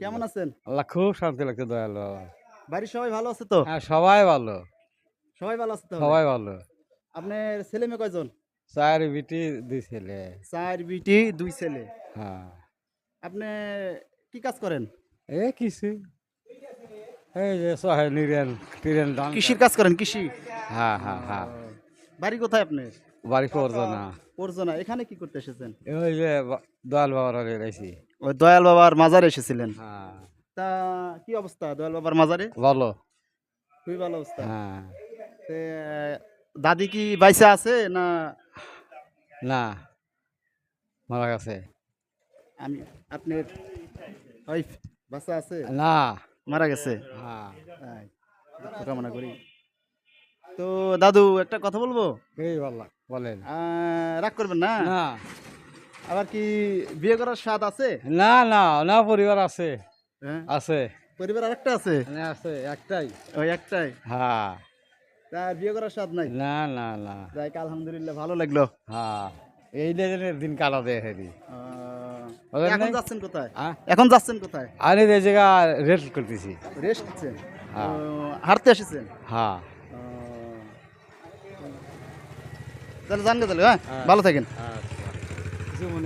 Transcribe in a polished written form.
কেমন আছেন? আল্লাহ খুব শান্তি লাগছে দয়ালু বাবা। বাড়ির সবাই ভালো আছে তো? হ্যাঁ সবাই ভালো, সবাই ভালো আছে তাহলে? সবাই ভালো। আপনার ছেলে মেয়ে কয়জন? 4 বিটি 2 ছেলে। 4 বিটি 2 ছেলে। হ্যাঁ আপনি কি কাজ করেন? এ কিছু এই যে সহায় নিরেন টিরেন ধান। কৃষির কাজ করেন, কৃষি? হ্যাঁ হ্যাঁ হ্যাঁ। বাড়ি কোথায় আপনার? বাড়ি করতো না, পরজনা। এখানে কি করতে এসেছেন? ওই যে দয়াল বাবার আগে গেছি। ওই দয়াল বাবার মাজারে এসেছিলেন। হ্যাঁ তা কি অবস্থা দয়াল বাবার মাজারে? ভালো। খুবই ভালো অবস্থা। হ্যাঁ তে, দাদি কি বাইসা আছে না? না মারা গেছে। আমি আপনার ওয়াইফ বাসা আছে? না মারা গেছে। হ্যাঁ তাই, দুঃখ কামনা করি। তো দাদু একটা কথা বলবো? এই বললাম বলেন। রাগ করবেন না? না আবার কি বিয়ে করার স্বাদ আছে? না না না পরিবার আছে, হ্যাঁ, আছে পরিবার আরেকটা আছে? আছে একটাই। ওই একটাই? হ্যাঁ তা বিয়ে করার স্বাদ নাই? না না না। যাক আলহামদুলিল্লাহ, ভালো লাগলো। হ্যাঁ এই দিন কাটা দেয় হেরি। এখন যাচ্ছেন কোথায়? এখন যাচ্ছেন কোথায়? আরে এই জায়গা রেস্ট করতেছি। রেস্ট নিচ্ছেন? হ্যাঁ হাঁটতে এসেছেন? হ্যাঁ। তাহলে জানগে তাহলে, হ্যাঁ, ভালো থাকেন। আচ্ছা কিছু মনে